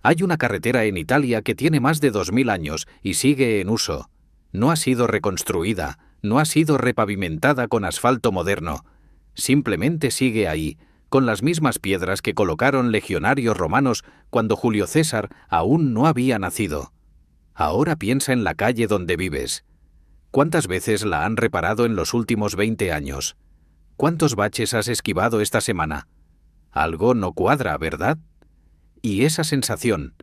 Hay una carretera en Italia que tiene más de 2000 años y sigue en uso. No ha sido reconstruida, no ha sido repavimentada con asfalto moderno. Simplemente sigue ahí, con las mismas piedras que colocaron legionarios romanos cuando Julio César aún no había nacido. Ahora piensa en la calle donde vives. ¿Cuántas veces la han reparado en los últimos 20 años? ¿Cuántos baches has esquivado esta semana? Algo no cuadra, ¿verdad? Y esa sensación,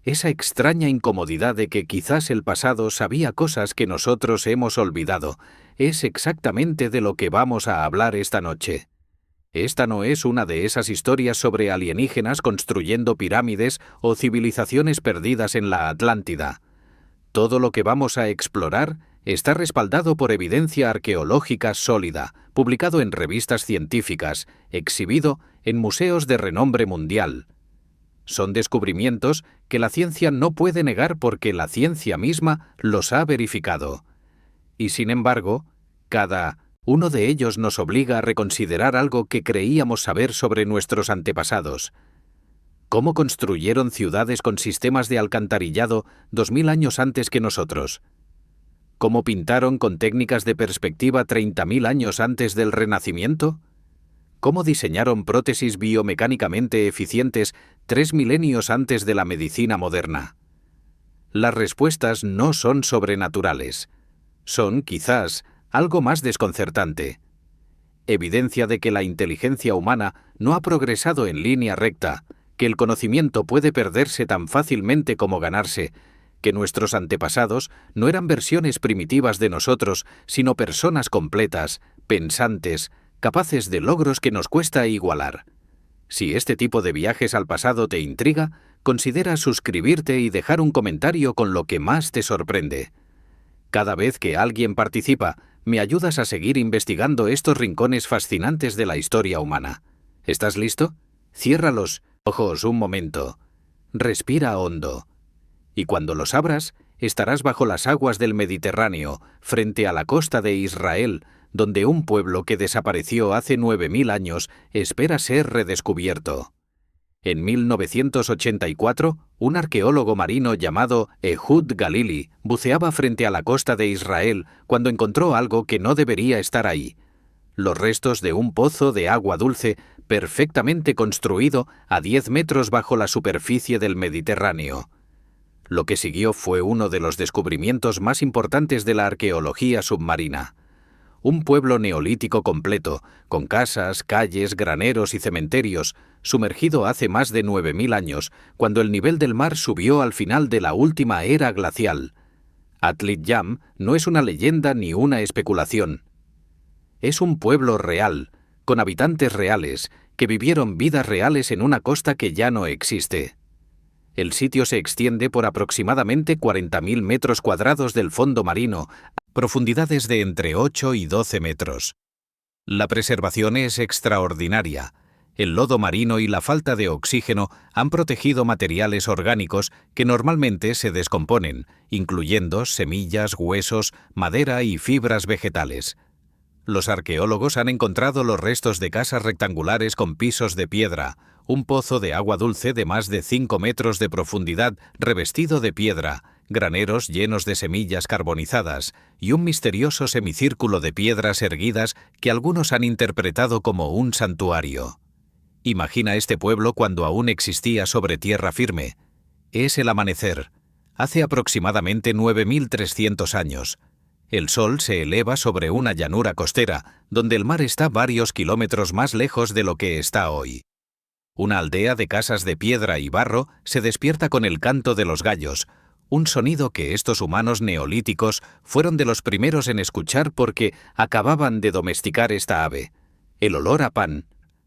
esa extraña incomodidad de que quizás el pasado sabía cosas que nosotros hemos olvidado, es exactamente de lo que vamos a hablar esta noche. Esta no es una de esas historias sobre alienígenas construyendo pirámides o civilizaciones perdidas en la Atlántida. Todo lo que vamos a explorar está respaldado por evidencia arqueológica sólida, publicado en revistas científicas, exhibido en museos de renombre mundial. Son descubrimientos que la ciencia no puede negar porque la ciencia misma los ha verificado. Y sin embargo, cada uno de ellos nos obliga a reconsiderar algo que creíamos saber sobre nuestros antepasados. ¿Cómo construyeron ciudades con sistemas de alcantarillado 2000 años antes que nosotros? ¿Cómo pintaron con técnicas de perspectiva 30.000 años antes del Renacimiento? ¿Cómo diseñaron prótesis biomecánicamente eficientes 3 milenios antes de la medicina moderna? Las respuestas no son sobrenaturales. Son, quizás, algo más desconcertante. Evidencia de que la inteligencia humana no ha progresado en línea recta, que el conocimiento puede perderse tan fácilmente como ganarse, que nuestros antepasados no eran versiones primitivas de nosotros, sino personas completas, pensantes, capaces de logros que nos cuesta igualar. Si este tipo de viajes al pasado te intriga, considera suscribirte y dejar un comentario con lo que más te sorprende. Cada vez que alguien participa, me ayudas a seguir investigando estos rincones fascinantes de la historia humana. ¿Estás listo? Cierra los ojos un momento. Respira hondo. Y cuando los abras, estarás bajo las aguas del Mediterráneo, frente a la costa de Israel, donde un pueblo que desapareció hace 9000 años espera ser redescubierto. En 1984, un arqueólogo marino llamado Ehud Galili buceaba frente a la costa de Israel cuando encontró algo que no debería estar ahí: los restos de un pozo de agua dulce perfectamente construido a 10 metros bajo la superficie del Mediterráneo. Lo que siguió fue uno de los descubrimientos más importantes de la arqueología submarina. Un pueblo neolítico completo, con casas, calles, graneros y cementerios, sumergido hace más de 9000 años, cuando el nivel del mar subió al final de la última era glacial. Atlit Yam no es una leyenda ni una especulación. Es un pueblo real, con habitantes reales, que vivieron vidas reales en una costa que ya no existe. El sitio se extiende por aproximadamente 40.000 metros cuadrados del fondo marino, profundidades de entre 8 y 12 metros. La preservación es extraordinaria. El lodo marino y la falta de oxígeno han protegido materiales orgánicos que normalmente se descomponen, incluyendo semillas, huesos, madera y fibras vegetales. Los arqueólogos han encontrado los restos de casas rectangulares con pisos de piedra, un pozo de agua dulce de más de 5 metros de profundidad revestido de piedra, graneros llenos de semillas carbonizadas y un misterioso semicírculo de piedras erguidas que algunos han interpretado como un santuario. Imagina este pueblo cuando aún existía sobre tierra firme. Es el amanecer. Hace aproximadamente 9300 años. El sol se eleva sobre una llanura costera, donde el mar está varios kilómetros más lejos de lo que está hoy. Una aldea de casas de piedra y barro se despierta con el canto de los gallos, un sonido que estos humanos neolíticos fueron de los primeros en escuchar porque acababan de domesticar esta ave. El olor a pan,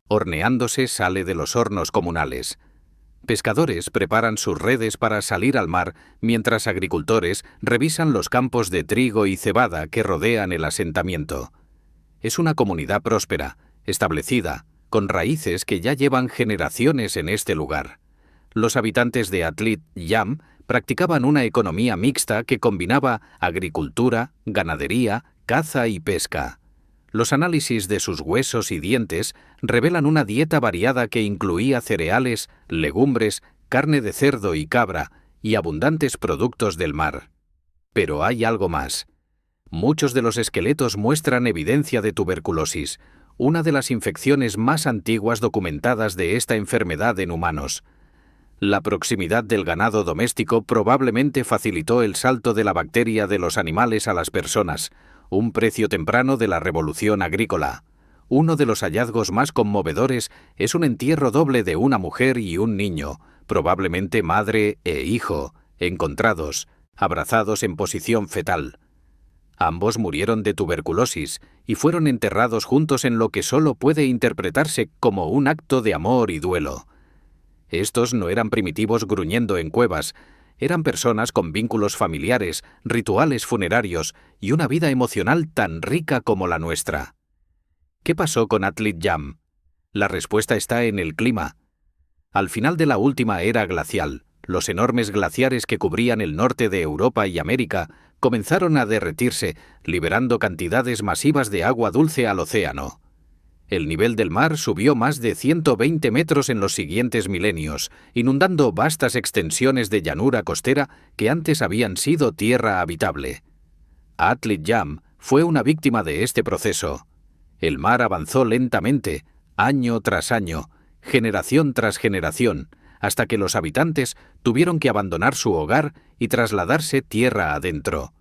horneándose, sale de los hornos comunales. Pescadores preparan sus redes para salir al mar, mientras agricultores revisan los campos de trigo y cebada que rodean el asentamiento. Es una comunidad próspera, establecida, con raíces que ya llevan generaciones en este lugar. Los habitantes de Atlit Yam practicaban una economía mixta que combinaba agricultura, ganadería, caza y pesca. Los análisis de sus huesos y dientes revelan una dieta variada que incluía cereales, legumbres, carne de cerdo y cabra y abundantes productos del mar. Pero hay algo más. Muchos de los esqueletos muestran evidencia de tuberculosis, una de las infecciones más antiguas documentadas de esta enfermedad en humanos. La proximidad del ganado doméstico probablemente facilitó el salto de la bacteria de los animales a las personas, un precio temprano de la revolución agrícola. Uno de los hallazgos más conmovedores es un entierro doble de una mujer y un niño, probablemente madre e hijo, encontrados, abrazados en posición fetal. Ambos murieron de tuberculosis y fueron enterrados juntos en lo que solo puede interpretarse como un acto de amor y duelo. Estos no eran primitivos gruñendo en cuevas, eran personas con vínculos familiares, rituales funerarios y una vida emocional tan rica como la nuestra. ¿Qué pasó con Atlit Jam? La respuesta está en el clima. Al final de la última era glacial, los enormes glaciares que cubrían el norte de Europa y América comenzaron a derretirse, liberando cantidades masivas de agua dulce al océano. El nivel del mar subió más de 120 metros en los siguientes milenios, inundando vastas extensiones de llanura costera que antes habían sido tierra habitable. Atlit Jam fue una víctima de este proceso. El mar avanzó lentamente, año tras año, generación tras generación, hasta que los habitantes tuvieron que abandonar su hogar y trasladarse tierra adentro.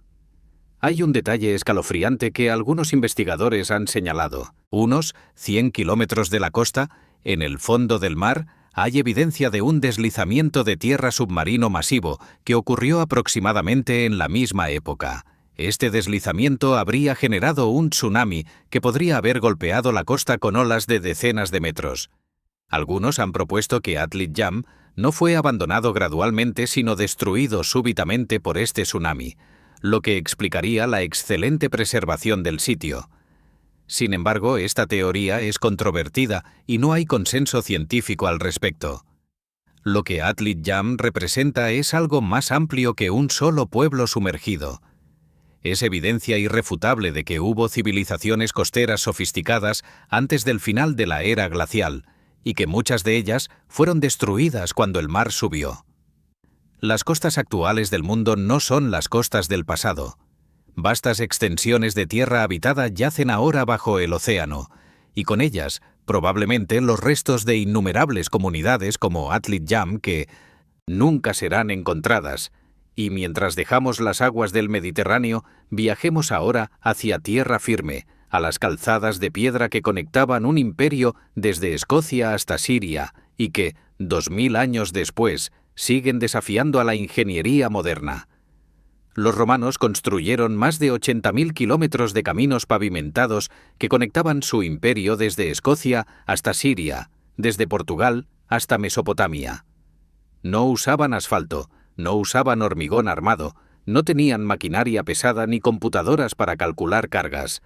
Hay un detalle escalofriante que algunos investigadores han señalado. Unos 100 kilómetros de la costa, en el fondo del mar, hay evidencia de un deslizamiento de tierra submarino masivo que ocurrió aproximadamente en la misma época. Este deslizamiento habría generado un tsunami que podría haber golpeado la costa con olas de decenas de metros. Algunos han propuesto que Atlit Jam no fue abandonado gradualmente sino destruido súbitamente por este tsunami, lo que explicaría la excelente preservación del sitio. Sin embargo, esta teoría es controvertida y no hay consenso científico al respecto. Lo que Atlit Jam representa es algo más amplio que un solo pueblo sumergido. Es evidencia irrefutable de que hubo civilizaciones costeras sofisticadas antes del final de la era glacial, y que muchas de ellas fueron destruidas cuando el mar subió. Las costas actuales del mundo no son las costas del pasado. Vastas extensiones de tierra habitada yacen ahora bajo el océano, y con ellas, probablemente, los restos de innumerables comunidades como Atlit Jam que nunca serán encontradas, y mientras dejamos las aguas del Mediterráneo, viajemos ahora hacia tierra firme, a las calzadas de piedra que conectaban un imperio desde Escocia hasta Siria, y que, 2000 años después, siguen desafiando a la ingeniería moderna. Los romanos construyeron más de 80.000 kilómetros de caminos pavimentados que conectaban su imperio desde Escocia hasta Siria, desde Portugal hasta Mesopotamia. No usaban asfalto, no usaban hormigón armado, no tenían maquinaria pesada ni computadoras para calcular cargas.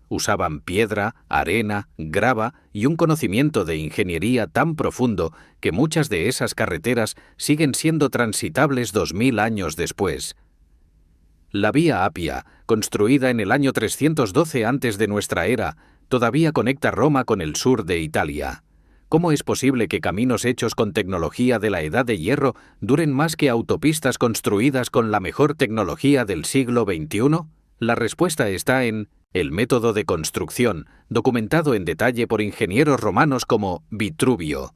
Usaban piedra, arena, grava y un conocimiento de ingeniería tan profundo que muchas de esas carreteras siguen siendo transitables 2000 años después. La Vía Apia, construida en el año 312 antes de nuestra era, todavía conecta Roma con el sur de Italia. ¿Cómo es posible que caminos hechos con tecnología de la Edad de Hierro duren más que autopistas construidas con la mejor tecnología del siglo XXI? La respuesta está en el método de construcción, documentado en detalle por ingenieros romanos como Vitruvio.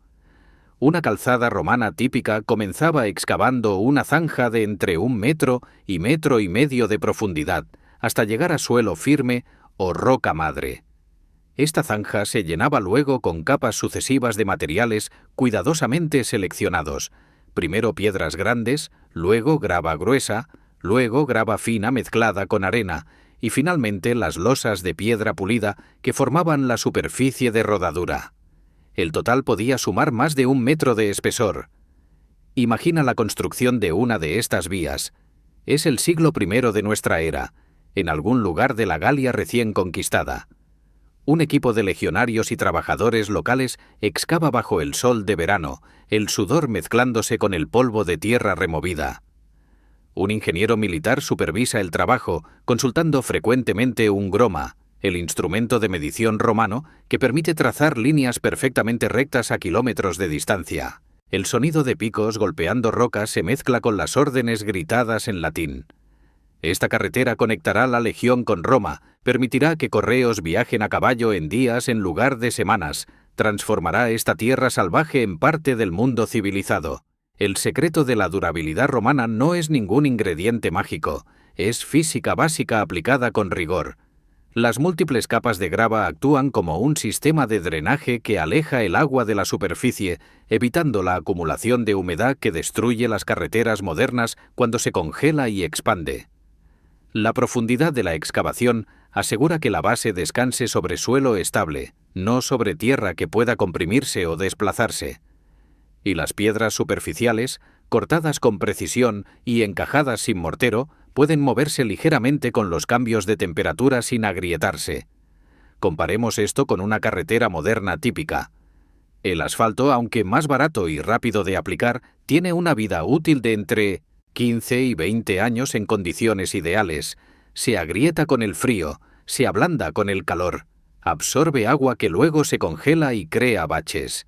Una calzada romana típica comenzaba excavando una zanja de entre 1 metro y medio de profundidad, hasta llegar a suelo firme o roca madre. Esta zanja se llenaba luego con capas sucesivas de materiales cuidadosamente seleccionados, primero piedras grandes, luego grava gruesa, luego grava fina mezclada con arena, y finalmente las losas de piedra pulida que formaban la superficie de rodadura. El total podía sumar más de 1 metro de espesor. Imagina la construcción de una de estas vías. Es el siglo I de nuestra era, en algún lugar de la Galia recién conquistada. Un equipo de legionarios y trabajadores locales excava bajo el sol de verano, el sudor mezclándose con el polvo de tierra removida. Un ingeniero militar supervisa el trabajo, consultando frecuentemente un groma, el instrumento de medición romano que permite trazar líneas perfectamente rectas a kilómetros de distancia. El sonido de picos golpeando rocas se mezcla con las órdenes gritadas en latín. Esta carretera conectará la Legión con Roma, permitirá que correos viajen a caballo en días en lugar de semanas, transformará esta tierra salvaje en parte del mundo civilizado. El secreto de la durabilidad romana no es ningún ingrediente mágico, es física básica aplicada con rigor. Las múltiples capas de grava actúan como un sistema de drenaje que aleja el agua de la superficie, evitando la acumulación de humedad que destruye las carreteras modernas cuando se congela y expande. La profundidad de la excavación asegura que la base descanse sobre suelo estable, no sobre tierra que pueda comprimirse o desplazarse. Y las piedras superficiales, cortadas con precisión y encajadas sin mortero, pueden moverse ligeramente con los cambios de temperatura sin agrietarse. Comparemos esto con una carretera moderna típica. El asfalto, aunque más barato y rápido de aplicar, tiene una vida útil de entre 15 y 20 años en condiciones ideales. Se agrieta con el frío, se ablanda con el calor, absorbe agua que luego se congela y crea baches.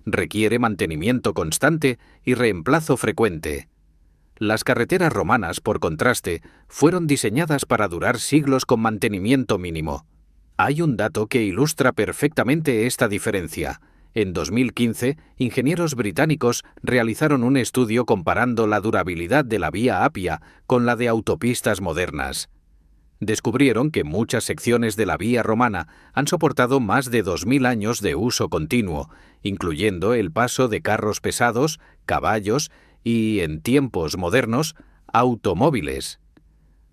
Requiere mantenimiento constante y reemplazo frecuente. Las carreteras romanas, por contraste, fueron diseñadas para durar siglos con mantenimiento mínimo. Hay un dato que ilustra perfectamente esta diferencia. En 2015, ingenieros británicos realizaron un estudio comparando la durabilidad de la Vía Apia con la de autopistas modernas. Descubrieron que muchas secciones de la vía romana han soportado más de 2000 años de uso continuo, incluyendo el paso de carros pesados, caballos y, en tiempos modernos, automóviles.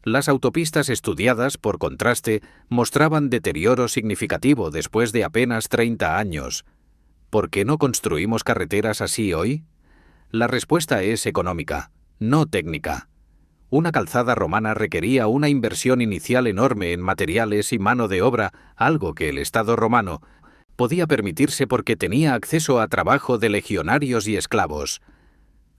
Las autopistas estudiadas, por contraste, mostraban deterioro significativo después de apenas 30 años. ¿Por qué no construimos carreteras así hoy? La respuesta es económica, no técnica. Una calzada romana requería una inversión inicial enorme en materiales y mano de obra, algo que el Estado romano podía permitirse porque tenía acceso a trabajo de legionarios y esclavos.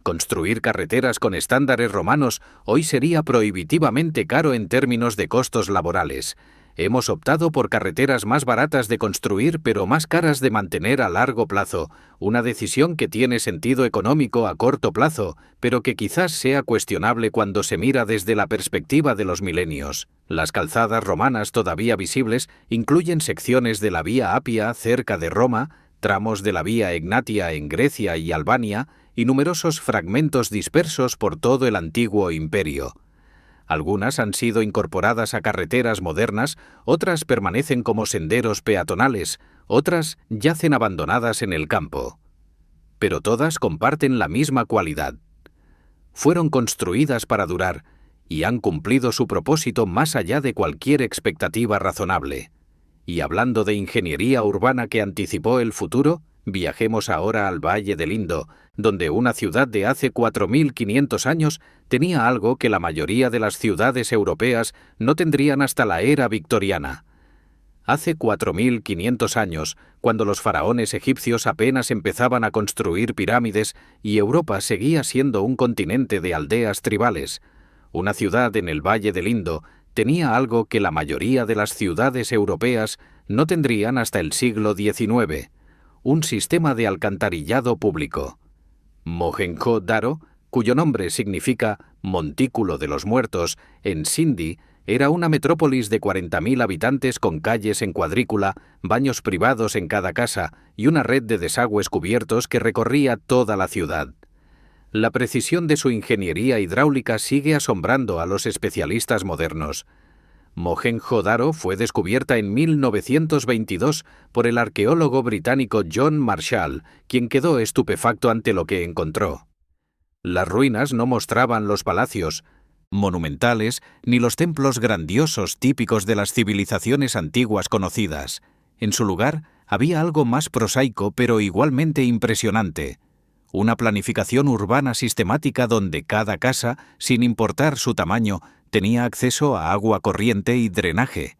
Construir carreteras con estándares romanos hoy sería prohibitivamente caro en términos de costos laborales. Hemos optado por carreteras más baratas de construir pero más caras de mantener a largo plazo, una decisión que tiene sentido económico a corto plazo, pero que quizás sea cuestionable cuando se mira desde la perspectiva de los milenios. Las calzadas romanas todavía visibles incluyen secciones de la Vía Apia cerca de Roma, tramos de la Vía Egnatia en Grecia y Albania, y numerosos fragmentos dispersos por todo el antiguo imperio. Algunas han sido incorporadas a carreteras modernas, otras permanecen como senderos peatonales, otras yacen abandonadas en el campo. Pero todas comparten la misma cualidad. Fueron construidas para durar y han cumplido su propósito más allá de cualquier expectativa razonable. Y hablando de ingeniería urbana que anticipó el futuro, viajemos ahora al Valle del Indo, donde una ciudad de hace 4500 años tenía algo que la mayoría de las ciudades europeas no tendrían hasta la era victoriana. Hace 4500 años, cuando los faraones egipcios apenas empezaban a construir pirámides y Europa seguía siendo un continente de aldeas tribales, una ciudad en el Valle del Indo tenía algo que la mayoría de las ciudades europeas no tendrían hasta el siglo XIX. Un sistema de alcantarillado público. Mohenjo-Daro, cuyo nombre significa Montículo de los Muertos, en sindhi, era una metrópolis de 40.000 habitantes con calles en cuadrícula, baños privados en cada casa y una red de desagües cubiertos que recorría toda la ciudad. La precisión de su ingeniería hidráulica sigue asombrando a los especialistas modernos. Mohenjo-Daro fue descubierta en 1922 por el arqueólogo británico John Marshall, quien quedó estupefacto ante lo que encontró. Las ruinas no mostraban los palacios monumentales ni los templos grandiosos típicos de las civilizaciones antiguas conocidas. En su lugar había algo más prosaico pero igualmente impresionante. Una planificación urbana sistemática donde cada casa, sin importar su tamaño, tenía acceso a agua corriente y drenaje.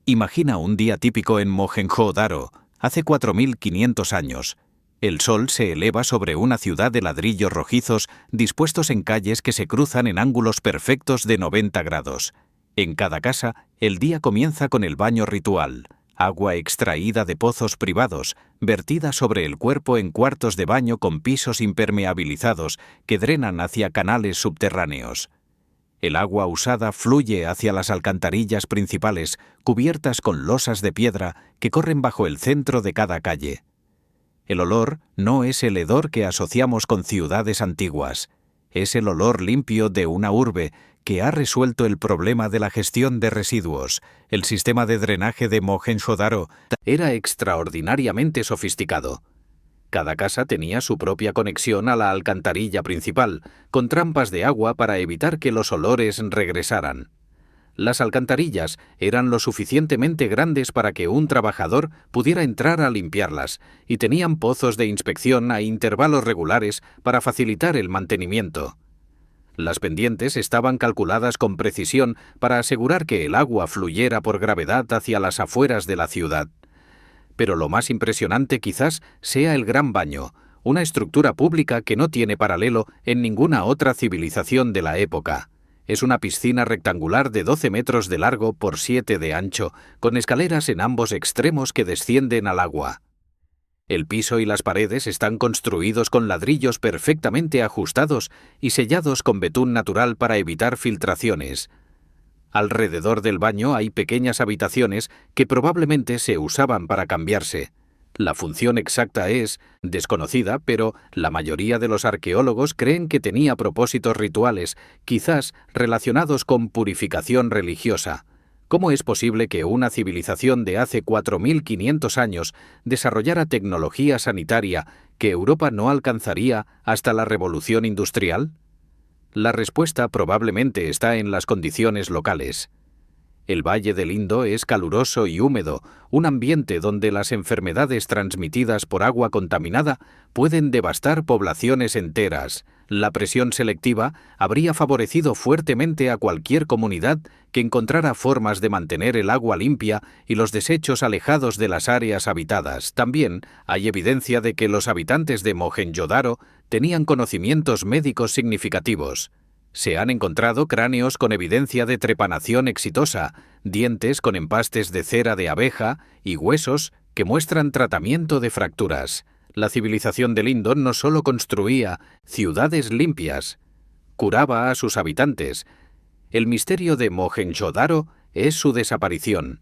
Imagina un día típico en Mohenjo-Daro, hace 4500 años. El sol se eleva sobre una ciudad de ladrillos rojizos dispuestos en calles que se cruzan en ángulos perfectos de 90 grados. En cada casa, el día comienza con el baño ritual. agua extraída de pozos privados, vertida sobre el cuerpo en cuartos de baño con pisos impermeabilizados que drenan hacia canales subterráneos. El agua usada fluye hacia las alcantarillas principales, cubiertas con losas de piedra que corren bajo el centro de cada calle. El olor no es el hedor que asociamos con ciudades antiguas. Es el olor limpio de una urbe que ha resuelto el problema de la gestión de residuos. El sistema de drenaje de Mohenjo-Daro era extraordinariamente sofisticado. Cada casa tenía su propia conexión a la alcantarilla principal, con trampas de agua para evitar que los olores regresaran. Las alcantarillas eran lo suficientemente grandes para que un trabajador pudiera entrar a limpiarlas, y tenían pozos de inspección a intervalos regulares para facilitar el mantenimiento. Las pendientes estaban calculadas con precisión para asegurar que el agua fluyera por gravedad hacia las afueras de la ciudad. Pero lo más impresionante quizás sea el Gran Baño, una estructura pública que no tiene paralelo en ninguna otra civilización de la época. Es una piscina rectangular de 12 metros de largo por 7 de ancho, con escaleras en ambos extremos que descienden al agua. El piso y las paredes están construidos con ladrillos perfectamente ajustados y sellados con betún natural para evitar filtraciones. Alrededor del baño hay pequeñas habitaciones que probablemente se usaban para cambiarse. La función exacta es desconocida, pero la mayoría de los arqueólogos creen que tenía propósitos rituales, quizás relacionados con purificación religiosa. ¿Cómo es posible que una civilización de hace 4.500 años desarrollara tecnología sanitaria que Europa no alcanzaría hasta la Revolución Industrial? La respuesta probablemente está en las condiciones locales. El Valle del Indo es caluroso y húmedo, un ambiente donde las enfermedades transmitidas por agua contaminada pueden devastar poblaciones enteras. La presión selectiva habría favorecido fuertemente a cualquier comunidad que encontrara formas de mantener el agua limpia y los desechos alejados de las áreas habitadas. También hay evidencia de que los habitantes de Mohenjo-Daro tenían conocimientos médicos significativos. Se han encontrado cráneos con evidencia de trepanación exitosa, dientes con empastes de cera de abeja y huesos que muestran tratamiento de fracturas. La civilización del Indo no solo construía ciudades limpias, curaba a sus habitantes. El misterio de Mohenjo-Daro es su desaparición.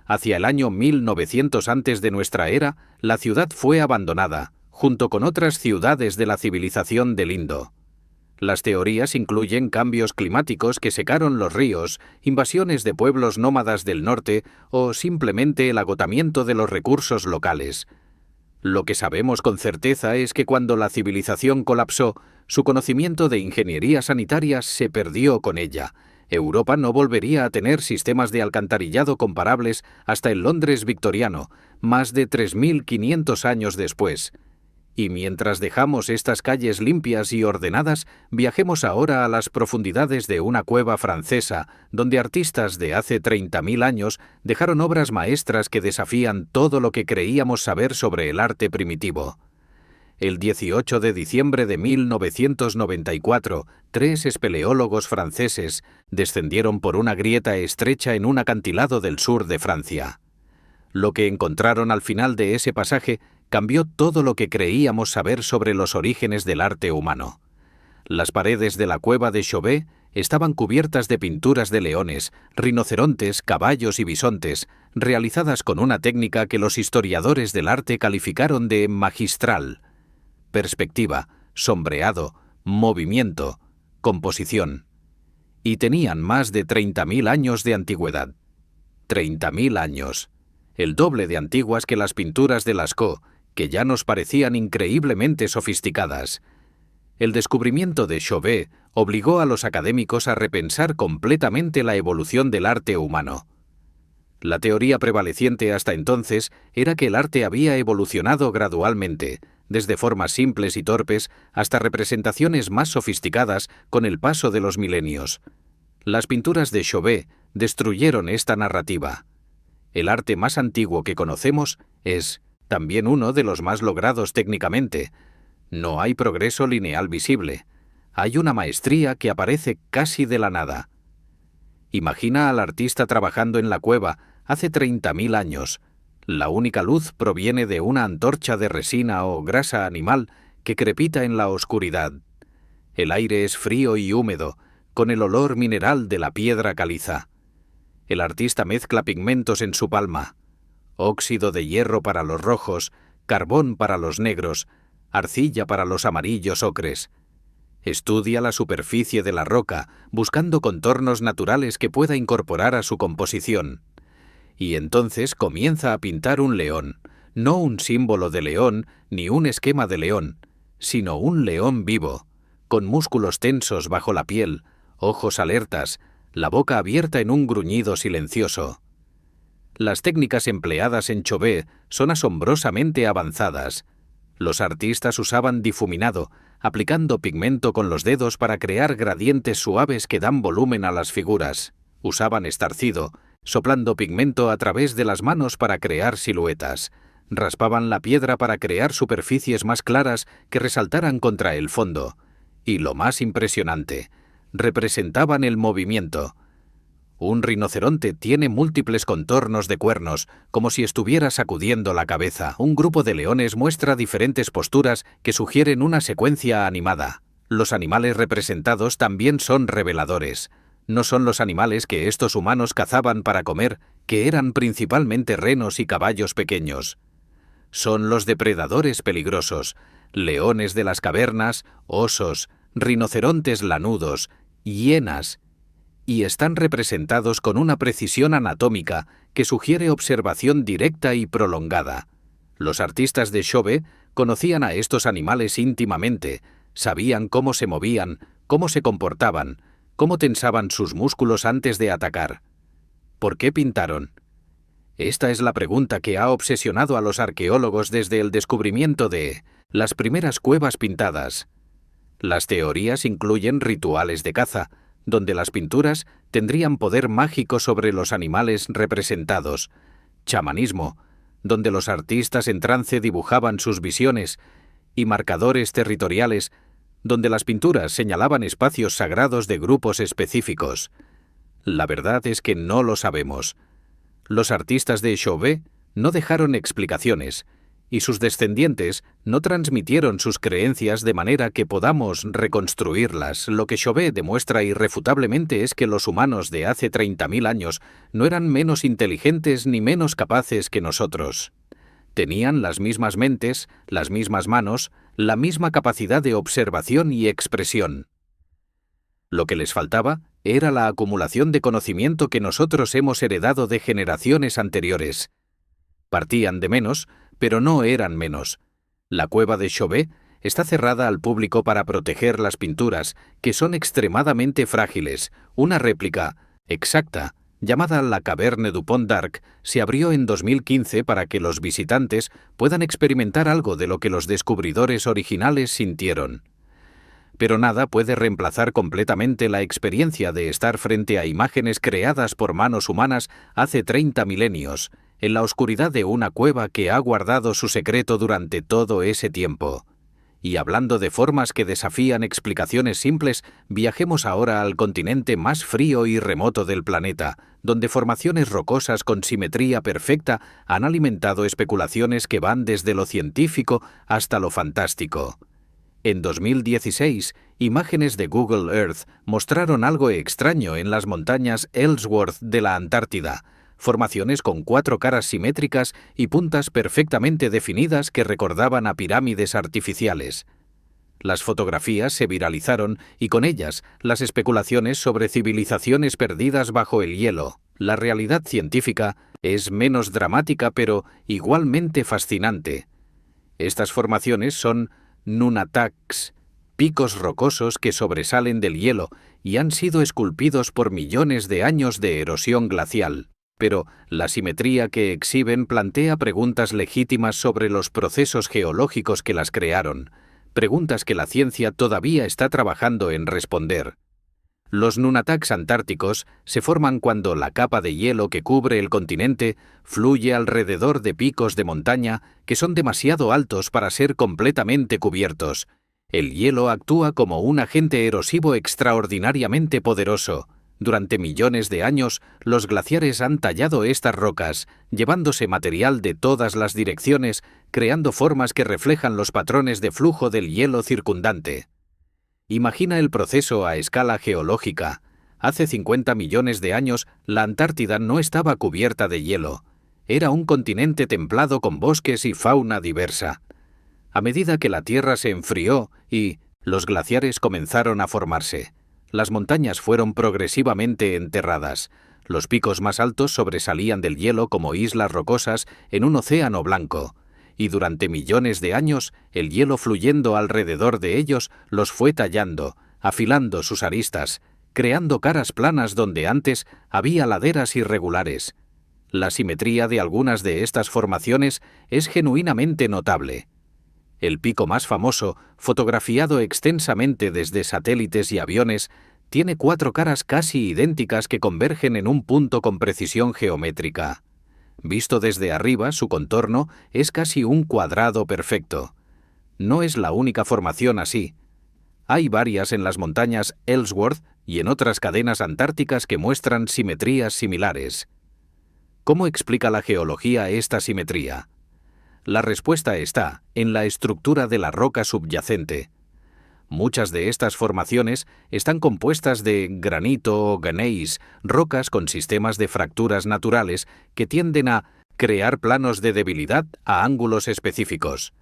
Hacia el año 1900 antes de nuestra era, la ciudad fue abandonada, junto con otras ciudades de la civilización del Indo. Las teorías incluyen cambios climáticos que secaron los ríos, invasiones de pueblos nómadas del norte o simplemente el agotamiento de los recursos locales. Lo que sabemos con certeza es que cuando la civilización colapsó, su conocimiento de ingeniería sanitaria se perdió con ella. Europa no volvería a tener sistemas de alcantarillado comparables hasta el Londres victoriano, más de 3.500 años después. Y mientras dejamos estas calles limpias y ordenadas, viajemos ahora a las profundidades de una cueva francesa, donde artistas de hace 30.000 años dejaron obras maestras que desafían todo lo que creíamos saber sobre el arte primitivo. El 18 de diciembre de 1994, 3 espeleólogos franceses descendieron por una grieta estrecha en un acantilado del sur de Francia. Lo que encontraron al final de ese pasaje cambió todo lo que creíamos saber sobre los orígenes del arte humano. Las paredes de la cueva de Chauvet estaban cubiertas de pinturas de leones, rinocerontes, caballos y bisontes, realizadas con una técnica que los historiadores del arte calificaron de magistral. Perspectiva, sombreado, movimiento, composición. Y tenían más de 30.000 años de antigüedad. 30.000 años. El doble de antiguas que las pinturas de Lascaux, que ya nos parecían increíblemente sofisticadas. El descubrimiento de Chauvet obligó a los académicos a repensar completamente la evolución del arte humano. La teoría prevaleciente hasta entonces era que el arte había evolucionado gradualmente, desde formas simples y torpes hasta representaciones más sofisticadas con el paso de los milenios. Las pinturas de Chauvet destruyeron esta narrativa. El arte más antiguo que conocemos es también uno de los más logrados técnicamente. No hay progreso lineal visible. Hay una maestría que aparece casi de la nada. Imagina al artista trabajando en la cueva, hace 30.000 años. La única luz proviene de una antorcha de resina o grasa animal que crepita en la oscuridad. El aire es frío y húmedo, con el olor mineral de la piedra caliza. El artista mezcla pigmentos en su palma: óxido de hierro para los rojos, carbón para los negros, arcilla para los amarillos ocres. Estudia la superficie de la roca, buscando contornos naturales que pueda incorporar a su composición. Y entonces comienza a pintar un león, no un símbolo de león ni un esquema de león, sino un león vivo, con músculos tensos bajo la piel, ojos alertas, la boca abierta en un gruñido silencioso. Las técnicas empleadas en Chauvet son asombrosamente avanzadas. Los artistas usaban difuminado, aplicando pigmento con los dedos para crear gradientes suaves que dan volumen a las figuras. Usaban estarcido, soplando pigmento a través de las manos para crear siluetas. Raspaban la piedra para crear superficies más claras que resaltaran contra el fondo. Y lo más impresionante, representaban el movimiento. Un rinoceronte tiene múltiples contornos de cuernos, como si estuviera sacudiendo la cabeza. Un grupo de leones muestra diferentes posturas que sugieren una secuencia animada. Los animales representados también son reveladores. No son los animales que estos humanos cazaban para comer, que eran principalmente renos y caballos pequeños. Son los depredadores peligrosos, leones de las cavernas, osos, rinocerontes lanudos, hienas, y están representados con una precisión anatómica que sugiere observación directa y prolongada. Los artistas de Chauvet conocían a estos animales íntimamente, sabían cómo se movían, cómo se comportaban, cómo tensaban sus músculos antes de atacar. ¿Por qué pintaron? Esta es la pregunta que ha obsesionado a los arqueólogos desde el descubrimiento de las primeras cuevas pintadas. Las teorías incluyen rituales de caza, donde las pinturas tendrían poder mágico sobre los animales representados; chamanismo, donde los artistas en trance dibujaban sus visiones; y marcadores territoriales, donde las pinturas señalaban espacios sagrados de grupos específicos. La verdad es que no lo sabemos. Los artistas de Chauvet no dejaron explicaciones, y sus descendientes no transmitieron sus creencias de manera que podamos reconstruirlas. Lo que Chauvet demuestra irrefutablemente es que los humanos de hace 30.000 años no eran menos inteligentes ni menos capaces que nosotros. Tenían las mismas mentes, las mismas manos, la misma capacidad de observación y expresión. Lo que les faltaba era la acumulación de conocimiento que nosotros hemos heredado de generaciones anteriores. Partían de menos, pero no eran menos. La cueva de Chauvet está cerrada al público para proteger las pinturas, que son extremadamente frágiles. Una réplica exacta, llamada la Caverne du Pont d'Arc, se abrió en 2015 para que los visitantes puedan experimentar algo de lo que los descubridores originales sintieron. Pero nada puede reemplazar completamente la experiencia de estar frente a imágenes creadas por manos humanas hace 30 milenios, en la oscuridad de una cueva que ha guardado su secreto durante todo ese tiempo. Y hablando de formas que desafían explicaciones simples, viajemos ahora al continente más frío y remoto del planeta, donde formaciones rocosas con simetría perfecta han alimentado especulaciones que van desde lo científico hasta lo fantástico. En 2016, imágenes de Google Earth mostraron algo extraño en las montañas Ellsworth de la Antártida, formaciones con 4 caras simétricas y puntas perfectamente definidas que recordaban a pirámides artificiales. Las fotografías se viralizaron y con ellas las especulaciones sobre civilizaciones perdidas bajo el hielo. La realidad científica es menos dramática pero igualmente fascinante. Estas formaciones son nunataks, picos rocosos que sobresalen del hielo y han sido esculpidos por millones de años de erosión glacial. Pero la simetría que exhiben plantea preguntas legítimas sobre los procesos geológicos que las crearon, preguntas que la ciencia todavía está trabajando en responder. Los nunataks antárticos se forman cuando la capa de hielo que cubre el continente fluye alrededor de picos de montaña que son demasiado altos para ser completamente cubiertos. El hielo actúa como un agente erosivo extraordinariamente poderoso. Durante millones de años, los glaciares han tallado estas rocas, llevándose material de todas las direcciones, creando formas que reflejan los patrones de flujo del hielo circundante. Imagina el proceso a escala geológica. Hace 50 millones de años, la Antártida no estaba cubierta de hielo. Era un continente templado con bosques y fauna diversa. A medida que la Tierra se enfrió y los glaciares comenzaron a formarse, las montañas fueron progresivamente enterradas. Los picos más altos sobresalían del hielo como islas rocosas en un océano blanco, y durante millones de años, el hielo fluyendo alrededor de ellos los fue tallando, afilando sus aristas, creando caras planas donde antes había laderas irregulares. La simetría de algunas de estas formaciones es genuinamente notable. El pico más famoso, fotografiado extensamente desde satélites y aviones, tiene 4 caras casi idénticas que convergen en un punto con precisión geométrica. Visto desde arriba, su contorno es casi un cuadrado perfecto. No es la única formación así. Hay varias en las montañas Ellsworth y en otras cadenas antárticas que muestran simetrías similares. ¿Cómo explica la geología esta simetría? La respuesta está en la estructura de la roca subyacente. Muchas de estas formaciones están compuestas de granito o gneis, rocas con sistemas de fracturas naturales que tienden a crear planos de debilidad a ángulos específicos.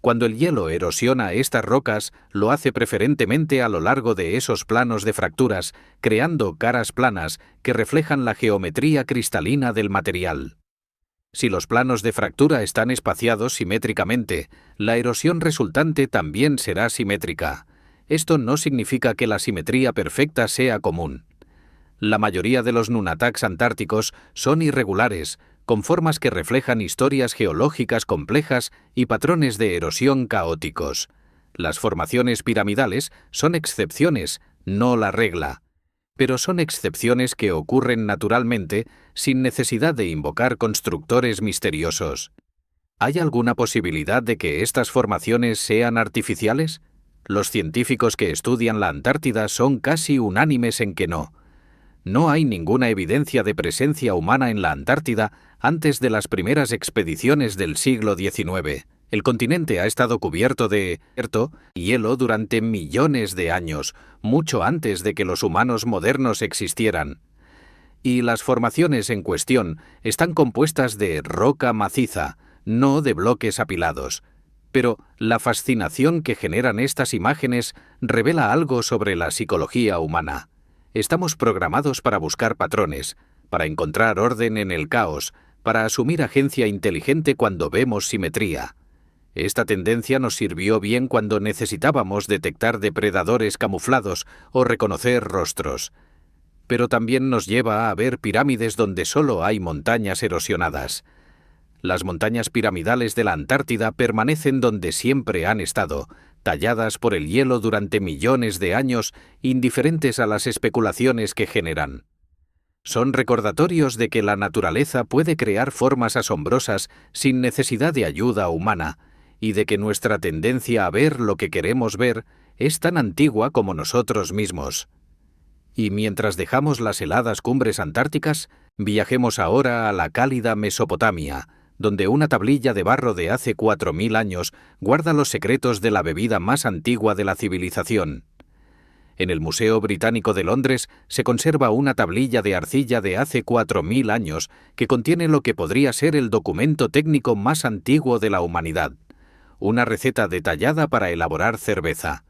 Cuando el hielo erosiona estas rocas, lo hace preferentemente a lo largo de esos planos de fracturas, creando caras planas que reflejan la geometría cristalina del material. Si los planos de fractura están espaciados simétricamente, la erosión resultante también será simétrica. Esto no significa que la simetría perfecta sea común. La mayoría de los nunataks antárticos son irregulares, con formas que reflejan historias geológicas complejas y patrones de erosión caóticos. Las formaciones piramidales son excepciones, no la regla. Pero son excepciones que ocurren naturalmente sin necesidad de invocar constructores misteriosos. ¿Hay alguna posibilidad de que estas formaciones sean artificiales? Los científicos que estudian la Antártida son casi unánimes en que no. No hay ninguna evidencia de presencia humana en la Antártida antes de las primeras expediciones del siglo XIX. El continente ha estado cubierto de hielo durante millones de años, mucho antes de que los humanos modernos existieran. Y las formaciones en cuestión están compuestas de roca maciza, no de bloques apilados. Pero la fascinación que generan estas imágenes revela algo sobre la psicología humana. Estamos programados para buscar patrones, para encontrar orden en el caos, para asumir agencia inteligente cuando vemos simetría. Esta tendencia nos sirvió bien cuando necesitábamos detectar depredadores camuflados o reconocer rostros. Pero también nos lleva a ver pirámides donde solo hay montañas erosionadas. Las montañas piramidales de la Antártida permanecen donde siempre han estado, talladas por el hielo durante millones de años, indiferentes a las especulaciones que generan. Son recordatorios de que la naturaleza puede crear formas asombrosas sin necesidad de ayuda humana, y de que nuestra tendencia a ver lo que queremos ver es tan antigua como nosotros mismos. Y mientras dejamos las heladas cumbres antárticas, viajemos ahora a la cálida Mesopotamia, donde una tablilla de barro de hace 4000 años guarda los secretos de la bebida más antigua de la civilización. En el Museo Británico de Londres se conserva una tablilla de arcilla de hace 4000 años que contiene lo que podría ser el documento técnico más antiguo de la humanidad, una receta detallada para elaborar cerveza.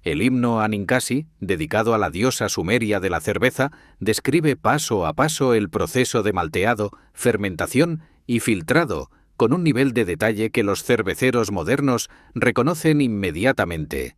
El himno a Ninkasi, dedicado a la diosa sumeria de la cerveza, describe paso a paso el proceso de malteado, fermentación y filtrado, con un nivel de detalle que los cerveceros modernos reconocen inmediatamente.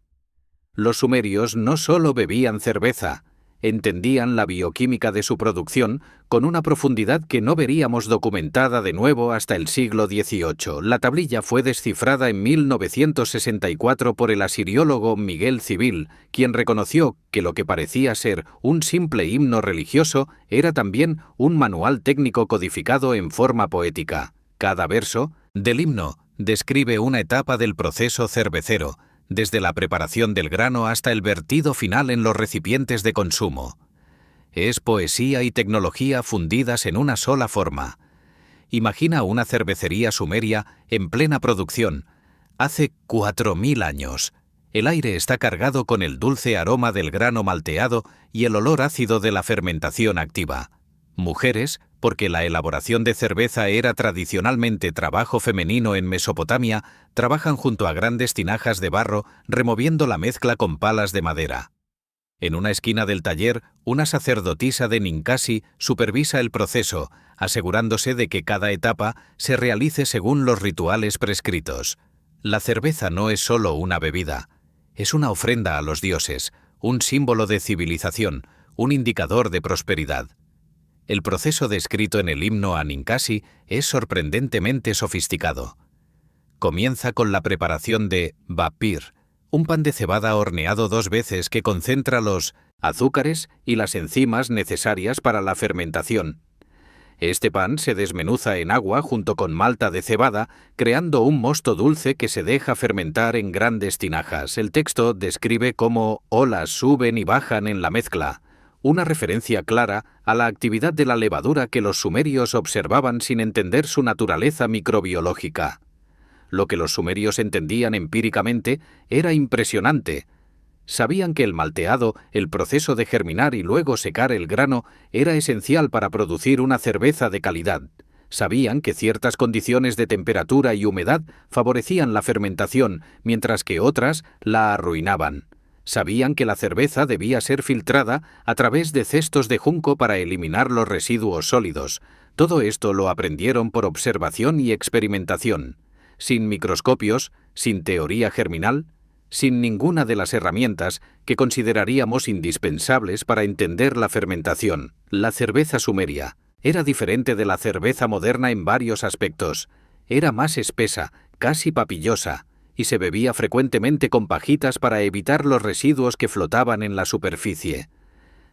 Los sumerios no solo bebían cerveza, entendían la bioquímica de su producción con una profundidad que no veríamos documentada de nuevo hasta el siglo XVIII. La tablilla fue descifrada en 1964 por el asiriólogo Miguel Civil, quien reconoció que lo que parecía ser un simple himno religioso era también un manual técnico codificado en forma poética. Cada verso del himno describe una etapa del proceso cervecero, desde la preparación del grano hasta el vertido final en los recipientes de consumo. Es poesía y tecnología fundidas en una sola forma. Imagina una cervecería sumeria en plena producción, hace 4000 años. El aire está cargado con el dulce aroma del grano malteado y el olor ácido de la fermentación activa. Mujeres, porque la elaboración de cerveza era tradicionalmente trabajo femenino en Mesopotamia, trabajan junto a grandes tinajas de barro removiendo la mezcla con palas de madera. En una esquina del taller, una sacerdotisa de Ninkasi supervisa el proceso, asegurándose de que cada etapa se realice según los rituales prescritos. La cerveza no es solo una bebida, es una ofrenda a los dioses, un símbolo de civilización, un indicador de prosperidad. El proceso descrito en el himno a Ninkasi es sorprendentemente sofisticado. Comienza con la preparación de bapir, un pan de cebada horneado 2 veces que concentra los azúcares y las enzimas necesarias para la fermentación. Este pan se desmenuza en agua junto con malta de cebada, creando un mosto dulce que se deja fermentar en grandes tinajas. El texto describe cómo olas suben y bajan en la mezcla, una referencia clara a la actividad de la levadura que los sumerios observaban sin entender su naturaleza microbiológica. Lo que los sumerios entendían empíricamente era impresionante. Sabían que el malteado, el proceso de germinar y luego secar el grano, era esencial para producir una cerveza de calidad. Sabían que ciertas condiciones de temperatura y humedad favorecían la fermentación, mientras que otras la arruinaban. Sabían que la cerveza debía ser filtrada a través de cestos de junco para eliminar los residuos sólidos. Todo esto lo aprendieron por observación y experimentación. Sin microscopios, sin teoría germinal, sin ninguna de las herramientas que consideraríamos indispensables para entender la fermentación. La cerveza sumeria era diferente de la cerveza moderna en varios aspectos. Era más espesa, casi papillosa, y se bebía frecuentemente con pajitas para evitar los residuos que flotaban en la superficie.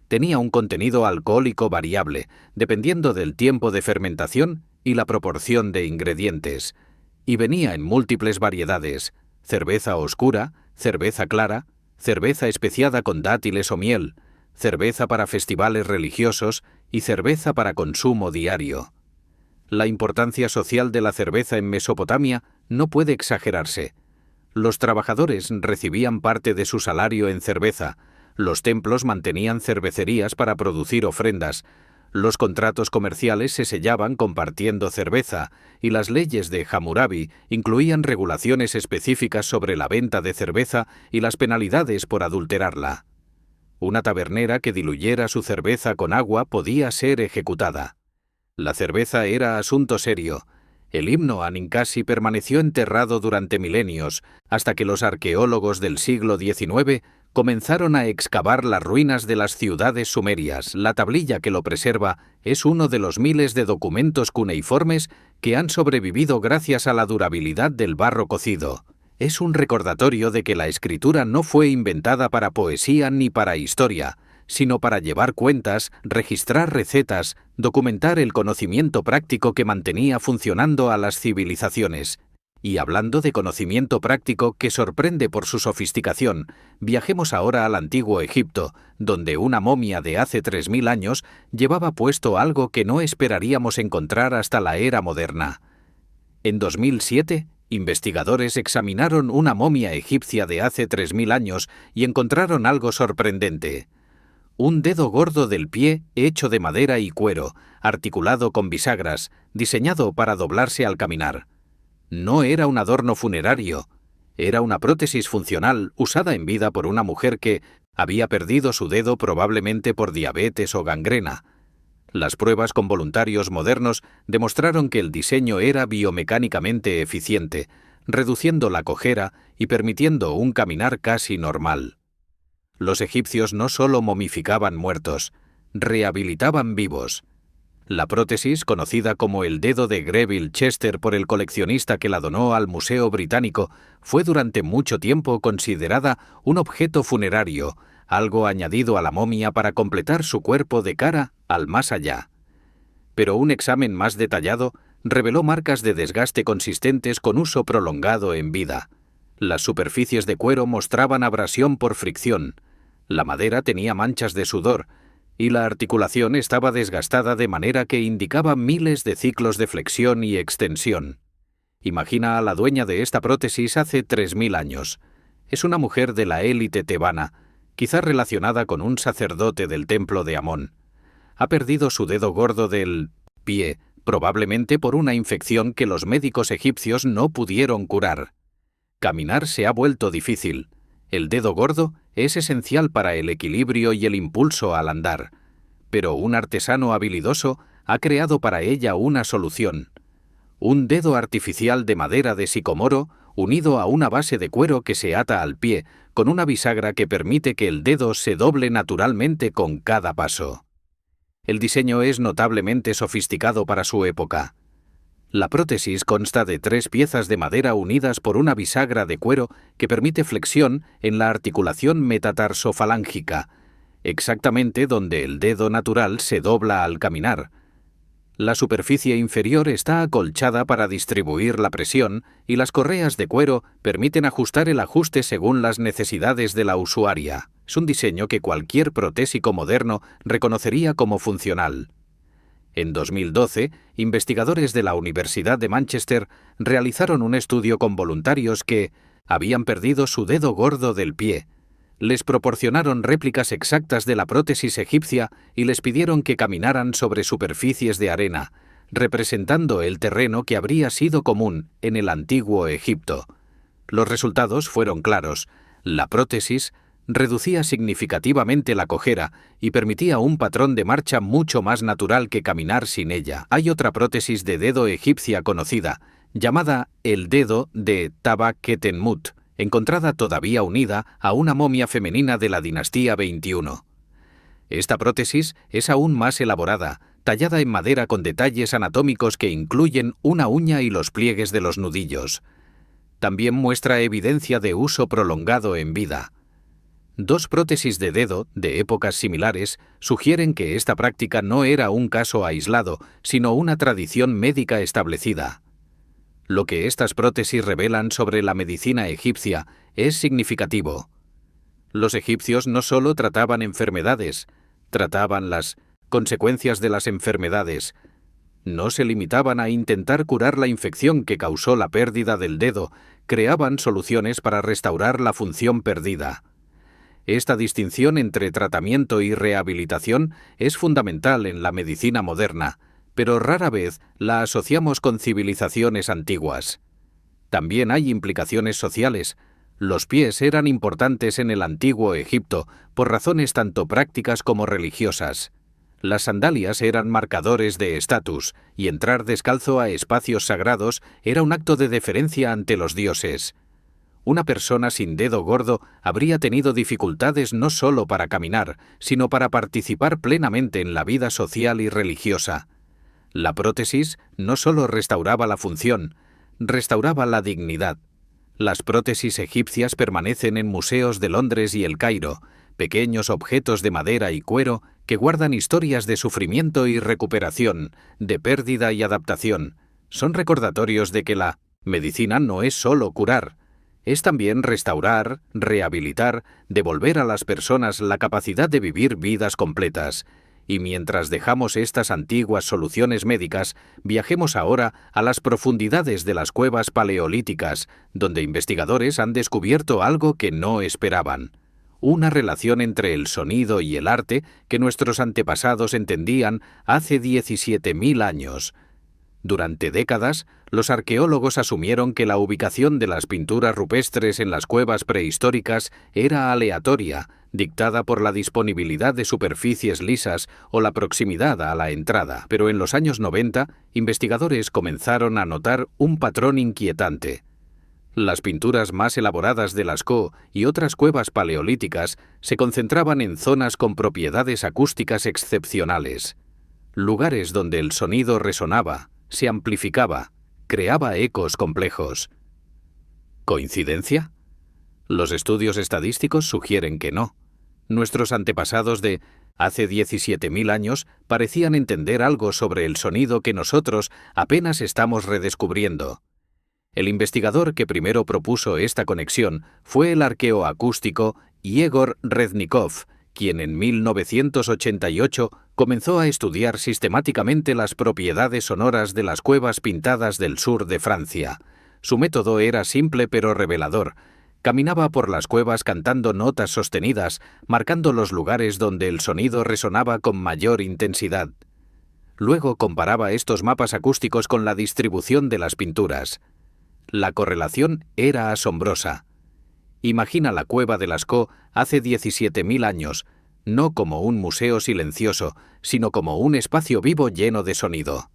Tenía un contenido alcohólico variable, dependiendo del tiempo de fermentación y la proporción de ingredientes, y venía en múltiples variedades: cerveza oscura, cerveza clara, cerveza especiada con dátiles o miel, cerveza para festivales religiosos y cerveza para consumo diario. La importancia social de la cerveza en Mesopotamia no puede exagerarse. Los trabajadores recibían parte de su salario en cerveza, los templos mantenían cervecerías para producir ofrendas, los contratos comerciales se sellaban compartiendo cerveza, y las leyes de Hammurabi incluían regulaciones específicas sobre la venta de cerveza y las penalidades por adulterarla. Una tabernera que diluyera su cerveza con agua podía ser ejecutada. La cerveza era asunto serio. El himno a Ninkasi permaneció enterrado durante milenios, hasta que los arqueólogos del siglo XIX comenzaron a excavar las ruinas de las ciudades sumerias. La tablilla que lo preserva es uno de los miles de documentos cuneiformes que han sobrevivido gracias a la durabilidad del barro cocido. Es un recordatorio de que la escritura no fue inventada para poesía ni para historia, sino para llevar cuentas, registrar recetas, documentar el conocimiento práctico que mantenía funcionando a las civilizaciones. Y hablando de conocimiento práctico que sorprende por su sofisticación, viajemos ahora al antiguo Egipto, donde una momia de hace 3000 años llevaba puesto algo que no esperaríamos encontrar hasta la era moderna. En 2007, investigadores examinaron una momia egipcia de hace 3000 años y encontraron algo sorprendente. Un dedo gordo del pie hecho de madera y cuero, articulado con bisagras, diseñado para doblarse al caminar. No era un adorno funerario, era una prótesis funcional usada en vida por una mujer que había perdido su dedo probablemente por diabetes o gangrena. Las pruebas con voluntarios modernos demostraron que el diseño era biomecánicamente eficiente, reduciendo la cojera y permitiendo un caminar casi normal. Los egipcios no solo momificaban muertos, rehabilitaban vivos. La prótesis, conocida como el dedo de Greville Chester por el coleccionista que la donó al Museo Británico, fue durante mucho tiempo considerada un objeto funerario, algo añadido a la momia para completar su cuerpo de cara al más allá. Pero un examen más detallado reveló marcas de desgaste consistentes con uso prolongado en vida. Las superficies de cuero mostraban abrasión por fricción. La madera tenía manchas de sudor. y la articulación estaba desgastada de manera que indicaba miles de ciclos de flexión y extensión. Imagina a la dueña de esta prótesis hace 3000 años. Es una mujer de la élite tebana, quizá relacionada con un sacerdote del templo de Amón. Ha perdido su dedo gordo del pie, probablemente por una infección que los médicos egipcios no pudieron curar. Caminar se ha vuelto difícil. El dedo gordo es esencial para el equilibrio y el impulso al andar, pero un artesano habilidoso ha creado para ella una solución. Un dedo artificial de madera de sicomoro unido a una base de cuero que se ata al pie, con una bisagra que permite que el dedo se doble naturalmente con cada paso. El diseño es notablemente sofisticado para su época. La prótesis consta de 3 piezas de madera unidas por una bisagra de cuero que permite flexión en la articulación metatarsofalángica, exactamente donde el dedo natural se dobla al caminar. La superficie inferior está acolchada para distribuir la presión y las correas de cuero permiten ajustar el ajuste según las necesidades de la usuaria. Es un diseño que cualquier protésico moderno reconocería como funcional. En 2012, investigadores de la Universidad de Manchester realizaron un estudio con voluntarios que habían perdido su dedo gordo del pie. Les proporcionaron réplicas exactas de la prótesis egipcia y les pidieron que caminaran sobre superficies de arena, representando el terreno que habría sido común en el antiguo Egipto. Los resultados fueron claros. La prótesis reducía significativamente la cojera y permitía un patrón de marcha mucho más natural que caminar sin ella. Hay otra prótesis de dedo egipcia conocida, llamada el dedo de Tabaketenmut, encontrada todavía unida a una momia femenina de la dinastía 21. Esta prótesis es aún más elaborada, tallada en madera con detalles anatómicos que incluyen una uña y los pliegues de los nudillos. También muestra evidencia de uso prolongado en vida. 2 prótesis de dedo, de épocas similares, sugieren que esta práctica no era un caso aislado, sino una tradición médica establecida. Lo que estas prótesis revelan sobre la medicina egipcia es significativo. Los egipcios no solo trataban enfermedades, trataban las consecuencias de las enfermedades. No se limitaban a intentar curar la infección que causó la pérdida del dedo, creaban soluciones para restaurar la función perdida. Esta distinción entre tratamiento y rehabilitación es fundamental en la medicina moderna, pero rara vez la asociamos con civilizaciones antiguas. También hay implicaciones sociales. Los pies eran importantes en el antiguo Egipto por razones tanto prácticas como religiosas. Las sandalias eran marcadores de estatus, y entrar descalzo a espacios sagrados era un acto de deferencia ante los dioses. Una persona sin dedo gordo habría tenido dificultades no solo para caminar, sino para participar plenamente en la vida social y religiosa. La prótesis no solo restauraba la función, restauraba la dignidad. Las prótesis egipcias permanecen en museos de Londres y El Cairo, pequeños objetos de madera y cuero que guardan historias de sufrimiento y recuperación, de pérdida y adaptación. Son recordatorios de que la medicina no es solo curar, es también restaurar, rehabilitar, devolver a las personas la capacidad de vivir vidas completas. Y mientras dejamos estas antiguas soluciones médicas, viajemos ahora a las profundidades de las cuevas paleolíticas, donde investigadores han descubierto algo que no esperaban: una relación entre el sonido y el arte que nuestros antepasados entendían hace 17.000 años. Durante décadas, los arqueólogos asumieron que la ubicación de las pinturas rupestres en las cuevas prehistóricas era aleatoria, dictada por la disponibilidad de superficies lisas o la proximidad a la entrada. Pero en los años 90, investigadores comenzaron a notar un patrón inquietante. Las pinturas más elaboradas de Lascaux y otras cuevas paleolíticas se concentraban en zonas con propiedades acústicas excepcionales. Lugares donde el sonido resonaba, se amplificaba, creaba ecos complejos. ¿Coincidencia? Los estudios estadísticos sugieren que no. Nuestros antepasados de hace 17.000 años parecían entender algo sobre el sonido que nosotros apenas estamos redescubriendo. El investigador que primero propuso esta conexión fue el arqueoacústico Yegor Rednikov, quien en 1988 comenzó a estudiar sistemáticamente las propiedades sonoras de las cuevas pintadas del sur de Francia. Su método era simple pero revelador. Caminaba por las cuevas cantando notas sostenidas, marcando los lugares donde el sonido resonaba con mayor intensidad. Luego comparaba estos mapas acústicos con la distribución de las pinturas. La correlación era asombrosa. Imagina la cueva de Lascaux hace 17.000 años, no como un museo silencioso, sino como un espacio vivo lleno de sonido.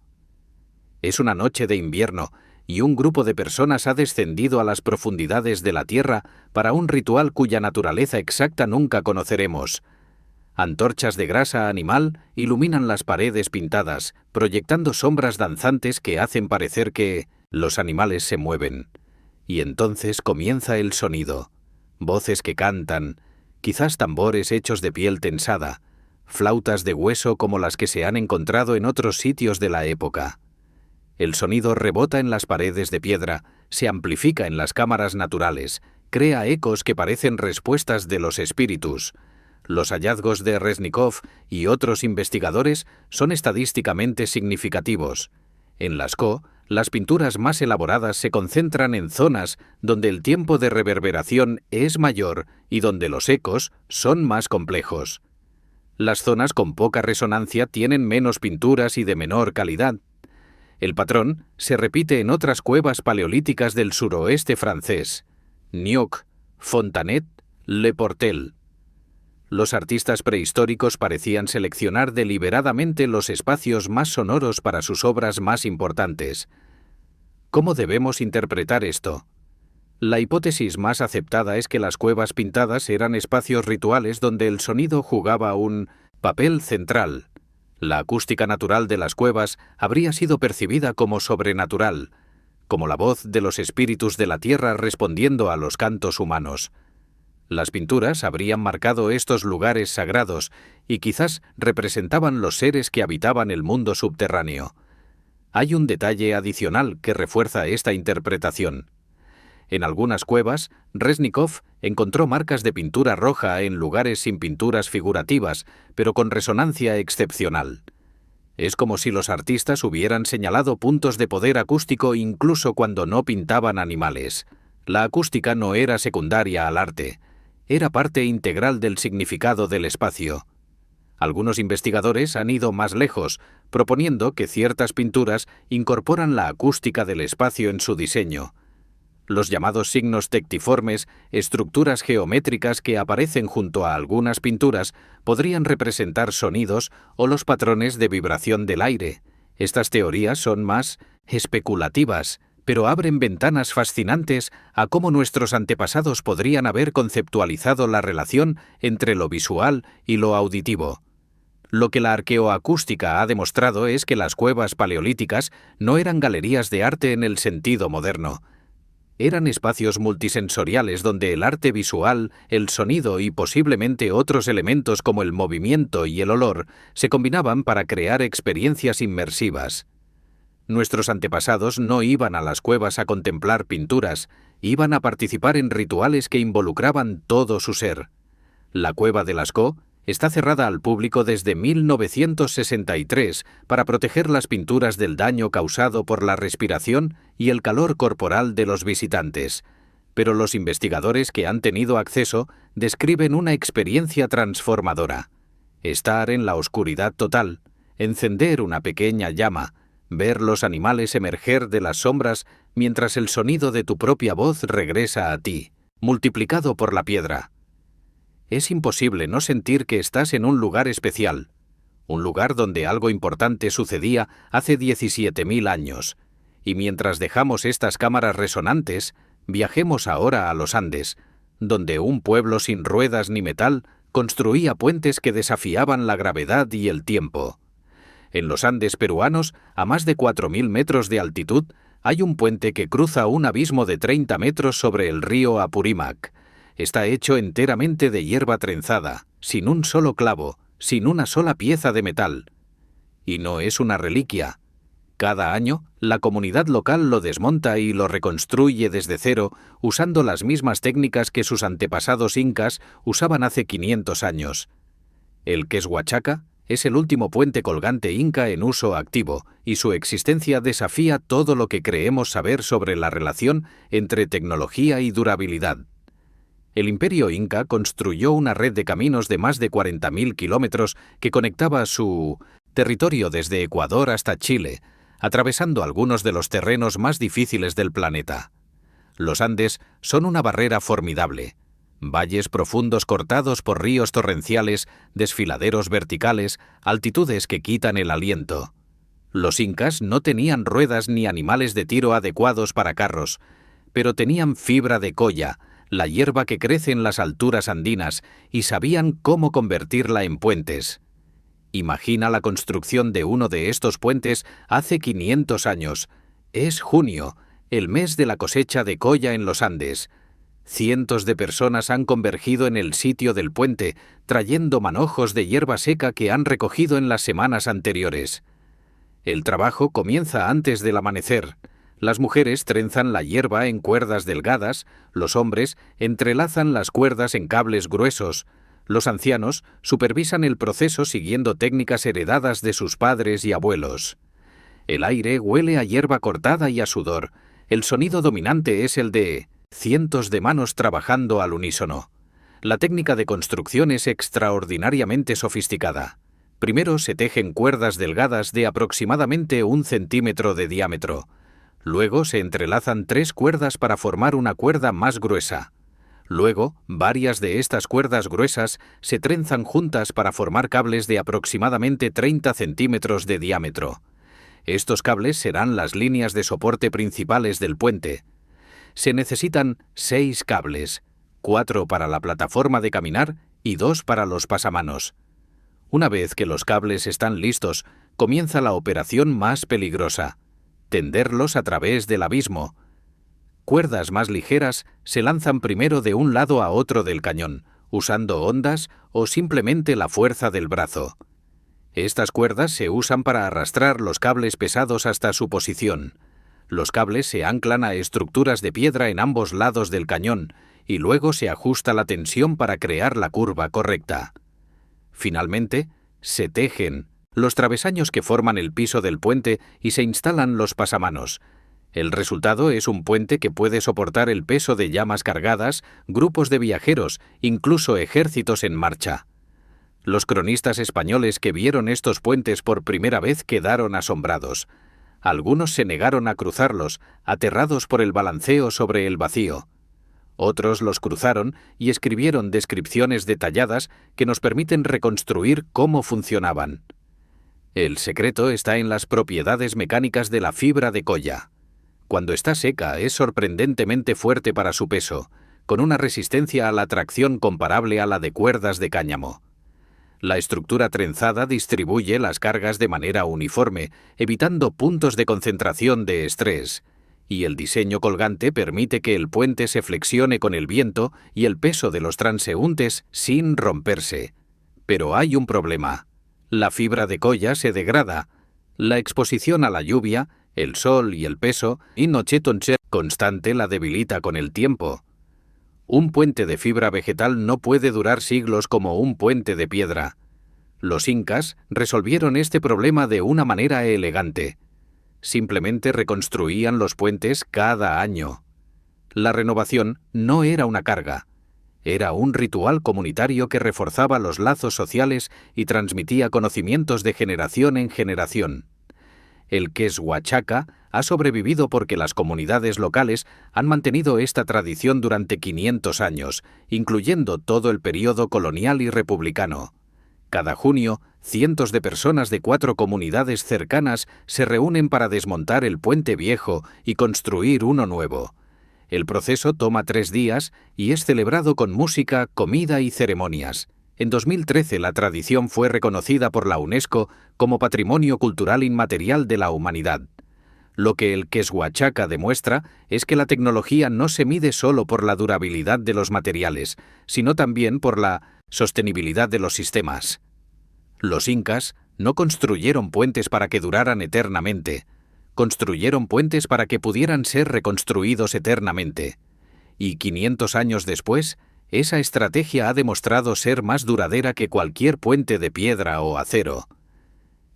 Es una noche de invierno, y un grupo de personas ha descendido a las profundidades de la Tierra para un ritual cuya naturaleza exacta nunca conoceremos. Antorchas de grasa animal iluminan las paredes pintadas, proyectando sombras danzantes que hacen parecer que los animales se mueven. Y entonces comienza el sonido. Voces que cantan, quizás tambores hechos de piel tensada, flautas de hueso como las que se han encontrado en otros sitios de la época. El sonido rebota en las paredes de piedra, se amplifica en las cámaras naturales, crea ecos que parecen respuestas de los espíritus. Los hallazgos de Reznikov y otros investigadores son estadísticamente significativos. En Lascaux, las pinturas más elaboradas se concentran en zonas donde el tiempo de reverberación es mayor y donde los ecos son más complejos. Las zonas con poca resonancia tienen menos pinturas y de menor calidad. El patrón se repite en otras cuevas paleolíticas del suroeste francés: Nioc, Fontanet, Le Portel. Los artistas prehistóricos parecían seleccionar deliberadamente los espacios más sonoros para sus obras más importantes. ¿Cómo debemos interpretar esto? La hipótesis más aceptada es que las cuevas pintadas eran espacios rituales donde el sonido jugaba un papel central. La acústica natural de las cuevas habría sido percibida como sobrenatural, como la voz de los espíritus de la tierra respondiendo a los cantos humanos. Las pinturas habrían marcado estos lugares sagrados y quizás representaban los seres que habitaban el mundo subterráneo. Hay un detalle adicional que refuerza esta interpretación. En algunas cuevas, Reznikov encontró marcas de pintura roja en lugares sin pinturas figurativas, pero con resonancia excepcional. Es como si los artistas hubieran señalado puntos de poder acústico incluso cuando no pintaban animales. La acústica no era secundaria al arte. Era parte integral del significado del espacio. Algunos investigadores han ido más lejos, proponiendo que ciertas pinturas incorporan la acústica del espacio en su diseño. Los llamados signos tectiformes, estructuras geométricas que aparecen junto a algunas pinturas, podrían representar sonidos o los patrones de vibración del aire. Estas teorías son más especulativas, pero abren ventanas fascinantes a cómo nuestros antepasados podrían haber conceptualizado la relación entre lo visual y lo auditivo. Lo que la arqueoacústica ha demostrado es que las cuevas paleolíticas no eran galerías de arte en el sentido moderno. Eran espacios multisensoriales donde el arte visual, el sonido y posiblemente otros elementos como el movimiento y el olor se combinaban para crear experiencias inmersivas. Nuestros antepasados no iban a las cuevas a contemplar pinturas, iban a participar en rituales que involucraban todo su ser. La cueva de Lascaux está cerrada al público desde 1963 para proteger las pinturas del daño causado por la respiración y el calor corporal de los visitantes. Pero los investigadores que han tenido acceso describen una experiencia transformadora. Estar en la oscuridad total, encender una pequeña llama, ver los animales emerger de las sombras mientras el sonido de tu propia voz regresa a ti, multiplicado por la piedra. Es imposible no sentir que estás en un lugar especial, un lugar donde algo importante sucedía hace 17.000 años, y mientras dejamos estas cámaras resonantes, viajemos ahora a los Andes, donde un pueblo sin ruedas ni metal construía puentes que desafiaban la gravedad y el tiempo. En los Andes peruanos, a más de 4.000 metros de altitud, hay un puente que cruza un abismo de 30 metros sobre el río Apurímac. Está hecho enteramente de hierba trenzada, sin un solo clavo, sin una sola pieza de metal. Y no es una reliquia. Cada año, la comunidad local lo desmonta y lo reconstruye desde cero, usando las mismas técnicas que sus antepasados incas usaban hace 500 años. El Quechua-Chaca es el último puente colgante inca en uso activo, y su existencia desafía todo lo que creemos saber sobre la relación entre tecnología y durabilidad. El Imperio Inca construyó una red de caminos de más de 40.000 kilómetros que conectaba su territorio desde Ecuador hasta Chile, atravesando algunos de los terrenos más difíciles del planeta. Los Andes son una barrera formidable. Valles profundos cortados por ríos torrenciales, desfiladeros verticales, altitudes que quitan el aliento. Los incas no tenían ruedas ni animales de tiro adecuados para carros, pero tenían fibra de colla, la hierba que crece en las alturas andinas, y sabían cómo convertirla en puentes. Imagina la construcción de uno de estos puentes hace 500 años. Es junio, el mes de la cosecha de colla en los Andes. Cientos de personas han convergido en el sitio del puente, trayendo manojos de hierba seca que han recogido en las semanas anteriores. El trabajo comienza antes del amanecer. Las mujeres trenzan la hierba en cuerdas delgadas, los hombres entrelazan las cuerdas en cables gruesos, los ancianos supervisan el proceso siguiendo técnicas heredadas de sus padres y abuelos. El aire huele a hierba cortada y a sudor. El sonido dominante es el de cientos de manos trabajando al unísono. La técnica de construcción es extraordinariamente sofisticada. Primero se tejen cuerdas delgadas de aproximadamente 1 centímetro de diámetro. Luego se entrelazan 3 cuerdas para formar una cuerda más gruesa. Luego, varias de estas cuerdas gruesas se trenzan juntas para formar cables de aproximadamente 30 centímetros de diámetro. Estos cables serán las líneas de soporte principales del puente. Se necesitan 6 cables, 4 para la plataforma de caminar y 2 para los pasamanos. Una vez que los cables están listos, comienza la operación más peligrosa: tenderlos a través del abismo. Cuerdas más ligeras se lanzan primero de un lado a otro del cañón, usando ondas o simplemente la fuerza del brazo. Estas cuerdas se usan para arrastrar los cables pesados hasta su posición. Los cables se anclan a estructuras de piedra en ambos lados del cañón y luego se ajusta la tensión para crear la curva correcta. Finalmente, se tejen los travesaños que forman el piso del puente y se instalan los pasamanos. El resultado es un puente que puede soportar el peso de llamas cargadas, grupos de viajeros, incluso ejércitos en marcha. Los cronistas españoles que vieron estos puentes por primera vez quedaron asombrados. Algunos se negaron a cruzarlos, aterrados por el balanceo sobre el vacío. Otros los cruzaron y escribieron descripciones detalladas que nos permiten reconstruir cómo funcionaban. El secreto está en las propiedades mecánicas de la fibra de colla. Cuando está seca es sorprendentemente fuerte para su peso, con una resistencia a la tracción comparable a la de cuerdas de cáñamo. La estructura trenzada distribuye las cargas de manera uniforme, evitando puntos de concentración de estrés, y el diseño colgante permite que el puente se flexione con el viento y el peso de los transeúntes sin romperse. Pero hay un problema: la fibra de colla se degrada. La exposición a la lluvia, el sol y el peso constante la debilita con el tiempo. Un puente de fibra vegetal no puede durar siglos como un puente de piedra. Los incas resolvieron este problema de una manera elegante. Simplemente reconstruían los puentes cada año. La renovación no era una carga. Era un ritual comunitario que reforzaba los lazos sociales y transmitía conocimientos de generación en generación. El Quechua-Chaca ha sobrevivido porque las comunidades locales han mantenido esta tradición durante 500 años, incluyendo todo el período colonial y republicano. Cada junio, cientos de personas de 4 comunidades cercanas se reúnen para desmontar el puente viejo y construir uno nuevo. El proceso toma 3 días y es celebrado con música, comida y ceremonias. En 2013 la tradición fue reconocida por la UNESCO como Patrimonio Cultural Inmaterial de la Humanidad. Lo que el Quechua-Chaca demuestra es que la tecnología no se mide solo por la durabilidad de los materiales, sino también por la sostenibilidad de los sistemas. Los incas no construyeron puentes para que duraran eternamente. Construyeron puentes para que pudieran ser reconstruidos eternamente. Y 500 años después, Esa estrategia ha demostrado ser más duradera que cualquier puente de piedra o acero.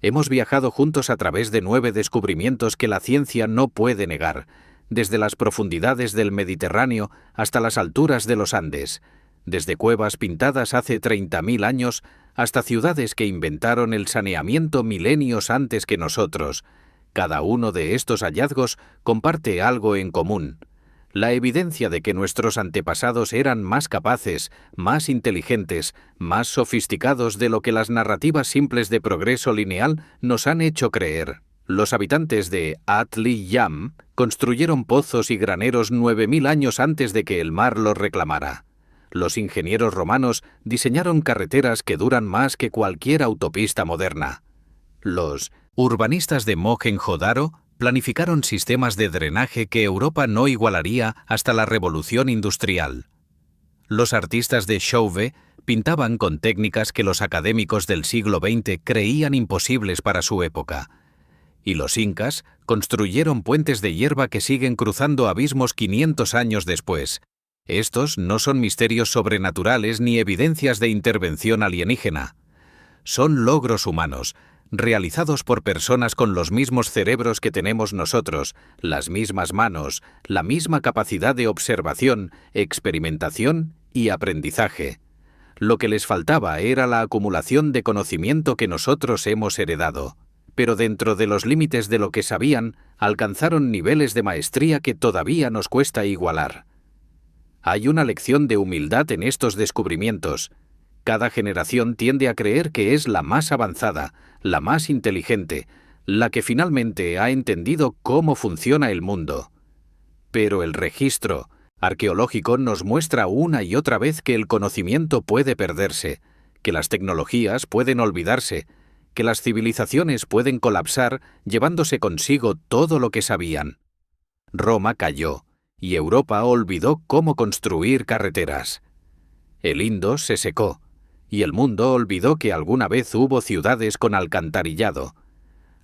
Hemos viajado juntos a través de 9 descubrimientos que la ciencia no puede negar, desde las profundidades del Mediterráneo hasta las alturas de los Andes, desde cuevas pintadas hace 30.000 años hasta ciudades que inventaron el saneamiento milenios antes que nosotros. Cada uno de estos hallazgos comparte algo en común: la evidencia de que nuestros antepasados eran más capaces, más inteligentes, más sofisticados de lo que las narrativas simples de progreso lineal nos han hecho creer. Los habitantes de At-li-Yam construyeron pozos y graneros 9.000 años antes de que el mar los reclamara. Los ingenieros romanos diseñaron carreteras que duran más que cualquier autopista moderna. Los urbanistas de Mohenjo-Daro planificaron sistemas de drenaje que Europa no igualaría hasta la Revolución Industrial. Los artistas de Chauvet pintaban con técnicas que los académicos del siglo XX creían imposibles para su época. Y los incas construyeron puentes de hierba que siguen cruzando abismos 500 años después. Estos no son misterios sobrenaturales ni evidencias de intervención alienígena. Son logros humanos, realizados por personas con los mismos cerebros que tenemos nosotros, las mismas manos, la misma capacidad de observación, experimentación y aprendizaje. Lo que les faltaba era la acumulación de conocimiento que nosotros hemos heredado. Pero dentro de los límites de lo que sabían, alcanzaron niveles de maestría que todavía nos cuesta igualar. Hay una lección de humildad en estos descubrimientos. Cada generación tiende a creer que es la más avanzada, la más inteligente, la que finalmente ha entendido cómo funciona el mundo. Pero el registro arqueológico nos muestra una y otra vez que el conocimiento puede perderse, que las tecnologías pueden olvidarse, que las civilizaciones pueden colapsar llevándose consigo todo lo que sabían. Roma cayó, y Europa olvidó cómo construir carreteras. El Indo se secó, y el mundo olvidó que alguna vez hubo ciudades con alcantarillado.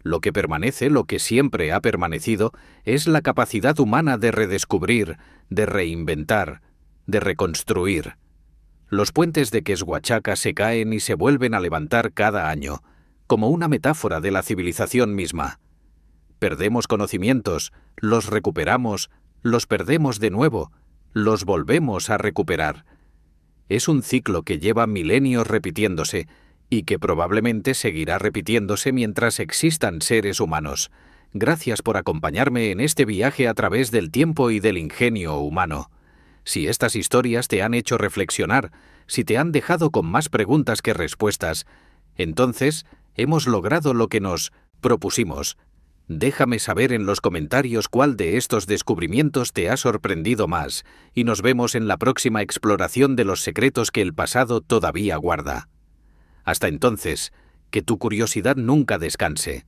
Lo que permanece, lo que siempre ha permanecido, es la capacidad humana de redescubrir, de reinventar, de reconstruir. Los puentes de Quechua se caen y se vuelven a levantar cada año, como una metáfora de la civilización misma. Perdemos conocimientos, los recuperamos, los perdemos de nuevo, los volvemos a recuperar. Es un ciclo que lleva milenios repitiéndose y que probablemente seguirá repitiéndose mientras existan seres humanos. Gracias por acompañarme en este viaje a través del tiempo y del ingenio humano. Si estas historias te han hecho reflexionar, si te han dejado con más preguntas que respuestas, entonces hemos logrado lo que nos propusimos. Déjame saber en los comentarios cuál de estos descubrimientos te ha sorprendido más, y nos vemos en la próxima exploración de los secretos que el pasado todavía guarda. Hasta entonces, que tu curiosidad nunca descanse.